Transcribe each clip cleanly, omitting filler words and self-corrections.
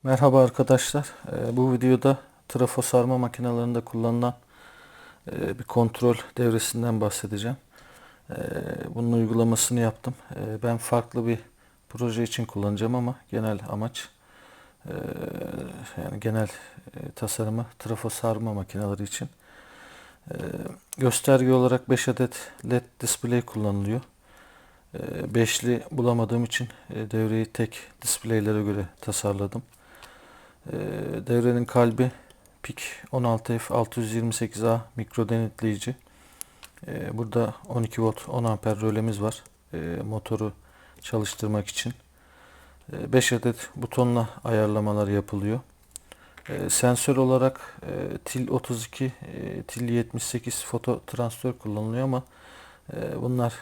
Merhaba arkadaşlar. Bu videoda trafo sarma makinelerinde kullanılan bir kontrol devresinden bahsedeceğim. Bunun uygulamasını yaptım. Ben farklı bir proje için kullanacağım ama genel amaç e, yani genel tasarımı trafo sarma makineleri için. E, Gösterge olarak 5 adet LED display kullanılıyor. Beşli bulamadığım için devreyi tek displaylere göre tasarladım. Devrenin kalbi PIC 16F628A mikro denetleyici. Burada 12 volt 10 amper rölemiz var. Motoru çalıştırmak için. 5 adet butonla ayarlamalar yapılıyor. Sensör olarak TIL 32, TIL 78 foto transistör kullanılıyor ama bunlar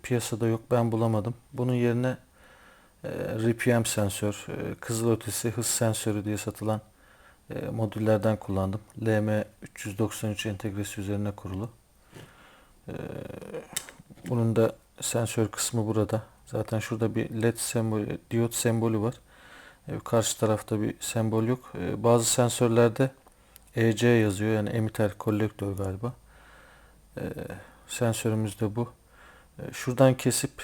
piyasada yok. Ben bulamadım. Bunun yerine RPM sensör, kızılötesi hız sensörü diye satılan modüllerden kullandım. LM393 entegresi üzerine kurulu. E, Bunun da sensör kısmı burada. Zaten şurada bir LED sembolü, diyot sembolü var. Karşı tarafta bir sembol yok. Bazı sensörlerde EC yazıyor. Yani emitter kolektör galiba. E, Sensörümüz de bu. Şuradan kesip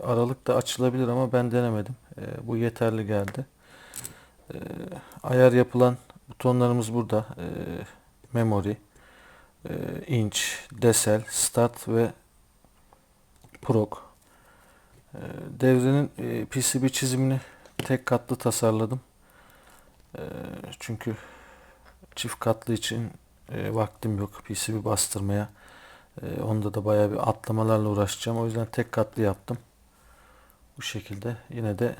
aralık da açılabilir ama ben denemedim. Bu yeterli geldi. E, Ayar yapılan butonlarımız burada. Memory, inch, decel, start ve proc. Devrenin PCB çizimini tek katlı tasarladım. Çünkü çift katlı için vaktim yok PCB bastırmaya. Onda da bayağı bir atlamalarla uğraşacağım. O yüzden tek katlı yaptım. Bu şekilde yine de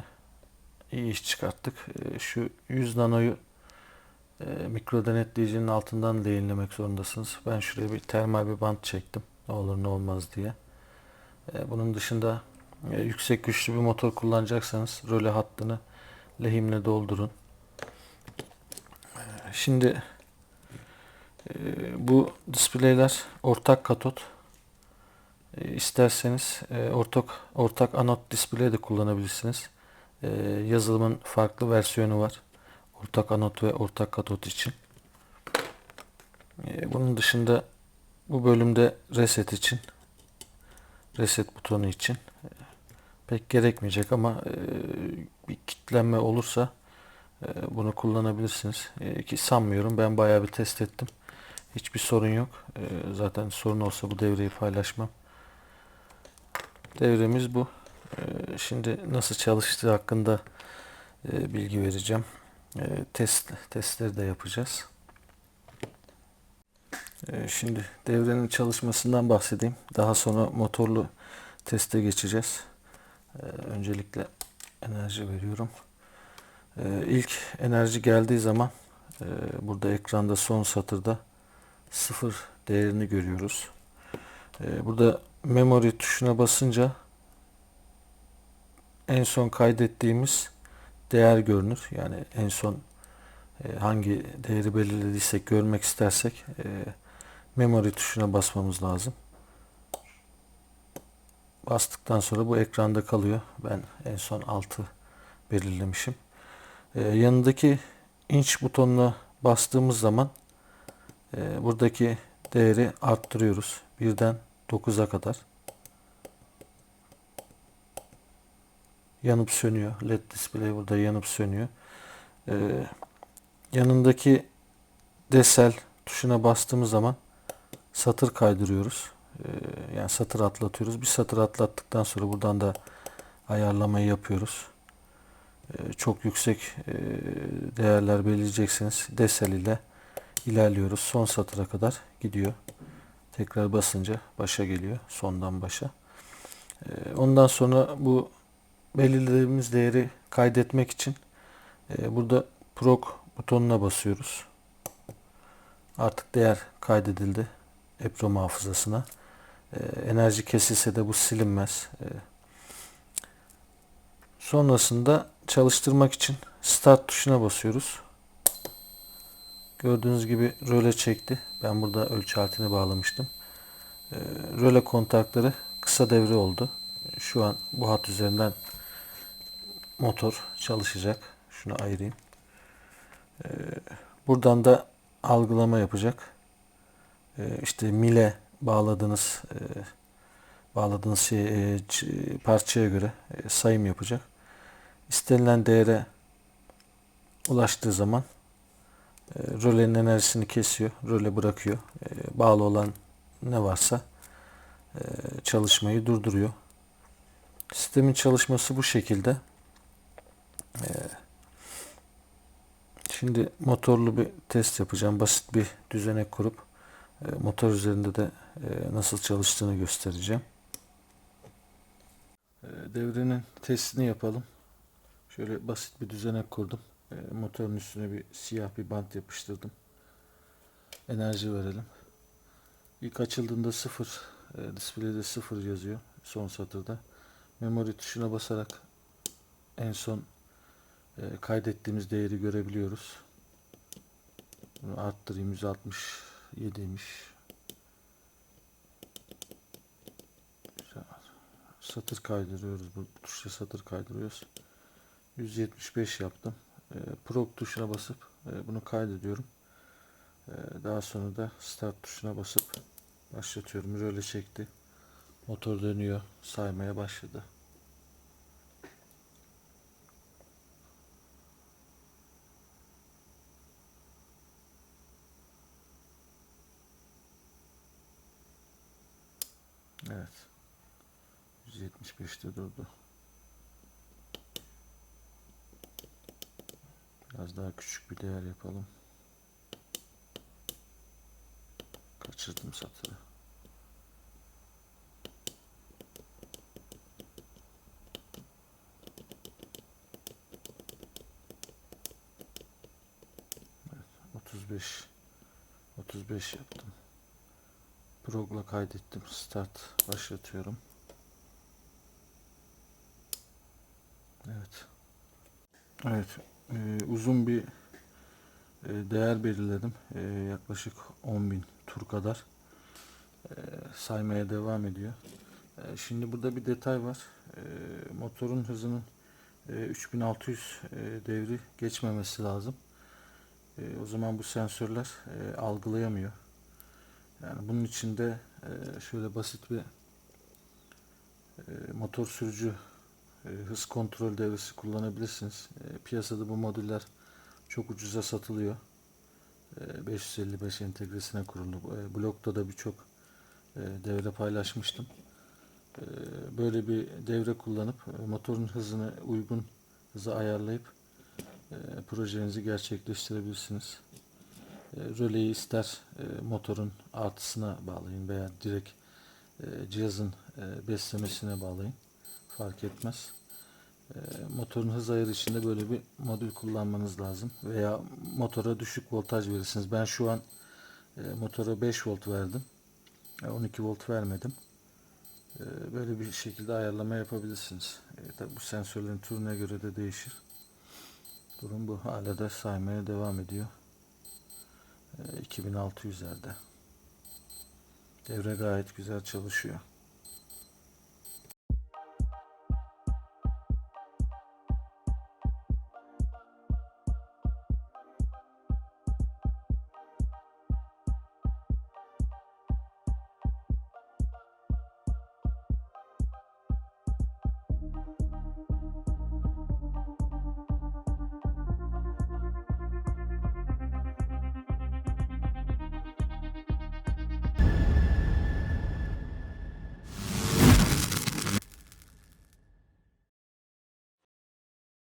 iyi iş çıkarttık. Şu 100 nanoyu mikro denetleyicinin altından lehimlemek zorundasınız. Ben şuraya bir termal bir bant çektim. Ne olur ne olmaz diye. Bunun dışında yüksek güçlü bir motor kullanacaksanız röle hattını lehimle doldurun. Şimdi bu displayler ortak katot. İsterseniz ortak anot display de kullanabilirsiniz. Yazılımın farklı versiyonu var. Ortak anot ve ortak katot için. Bunun dışında bu bölümde reset butonu için pek gerekmeyecek ama bir kitlenme olursa bunu kullanabilirsiniz. Ki sanmıyorum. Ben bayağı bir test ettim. Hiçbir sorun yok. Zaten sorun olsa bu devreyi paylaşmam. Devremiz bu. Şimdi nasıl çalıştığı hakkında bilgi vereceğim. Testleri de yapacağız. Şimdi devrenin çalışmasından bahsedeyim. Daha sonra motorlu teste geçeceğiz. Öncelikle enerji veriyorum. İlk enerji geldiği zaman burada ekranda son satırda 0 değerini görüyoruz. Burada memory tuşuna basınca en son kaydettiğimiz değer görünür. Yani en son hangi değeri belirlediysek görmek istersek memory tuşuna basmamız lazım. Bastıktan sonra bu ekranda kalıyor. Ben en son 6 belirlemişim. Yanındaki inch butonuna bastığımız zaman buradaki değeri arttırıyoruz. 1'den 9'a kadar. Yanıp sönüyor. LED display burada yanıp sönüyor. Yanındaki decel tuşuna bastığımız zaman satır kaydırıyoruz. Yani satır atlatıyoruz. Bir satır atlattıktan sonra buradan da ayarlamayı yapıyoruz. Çok yüksek değerler belirleyeceksiniz. Decel ile ilerliyoruz. Son satıra kadar gidiyor. Tekrar basınca başa geliyor. Sondan başa. Ondan sonra bu belirlediğimiz değeri kaydetmek için burada proc butonuna basıyoruz. Artık değer kaydedildi EPROM hafızasına. Enerji kesilse de bu silinmez. Sonrasında çalıştırmak için start tuşuna basıyoruz. Gördüğünüz gibi röle çekti. Ben burada ölçü aletini bağlamıştım. Röle kontakları kısa devre oldu. Şu an bu hat üzerinden motor çalışacak. Şunu ayırayım. Buradan da algılama yapacak. İşte mile bağladığınız parçaya göre sayım yapacak. İstenilen değere ulaştığı zaman rölenin enerjisini kesiyor, röle bırakıyor. Bağlı olan ne varsa çalışmayı durduruyor. Sistemin çalışması bu şekilde. Şimdi motorlu bir test yapacağım. Basit bir düzenek kurup motor üzerinde de nasıl çalıştığını göstereceğim. Devrenin testini yapalım. Şöyle basit bir düzenek kurdum. Motorun üstüne bir siyah bir bant yapıştırdım. Enerji verelim. İlk açıldığında 0, display'de 0 yazıyor son satırda. Memory tuşuna basarak en son kaydettiğimiz değeri görebiliyoruz. Bunu arttırayım, 167'ymiş. Satır kaydırıyoruz. Bu tuşla satır kaydırıyoruz. 175 yaptım. Prog tuşuna basıp bunu kaydediyorum. Daha sonra da start tuşuna basıp başlatıyorum. Röle çekti. Motor dönüyor. Saymaya başladı. Evet. 175'te durdu. Biraz daha küçük bir değer yapalım. Kaçırdım satırı. Evet, 35 yaptım. Prog'la kaydettim. Start başlatıyorum. Evet. Evet. Uzun bir değer belirledim. Yaklaşık 10.000 tur kadar. Saymaya devam ediyor. Şimdi burada bir detay var. Motorun hızının 3600 devri geçmemesi lazım. O zaman bu sensörler algılayamıyor. Yani bunun için de şöyle basit bir motor sürücü hız kontrol devresi kullanabilirsiniz. Piyasada bu modüller çok ucuza satılıyor. 555 entegresine kuruldu. Blog'da da birçok devre paylaşmıştım. Böyle bir devre kullanıp motorun hızını uygun hıza ayarlayıp projenizi gerçekleştirebilirsiniz. Röleyi ister motorun artısına bağlayın veya direkt cihazın beslemesine bağlayın. Fark etmez. Motorun hız ayarı için de böyle bir modül kullanmanız lazım. Veya motora düşük voltaj verirsiniz. Ben şu an motora 5 volt verdim. 12 volt vermedim. Böyle bir şekilde ayarlama yapabilirsiniz. Tabi bu sensörlerin türüne göre de değişir. Durum bu. Hala da saymaya devam ediyor. 2600'lerde. Devre gayet güzel çalışıyor.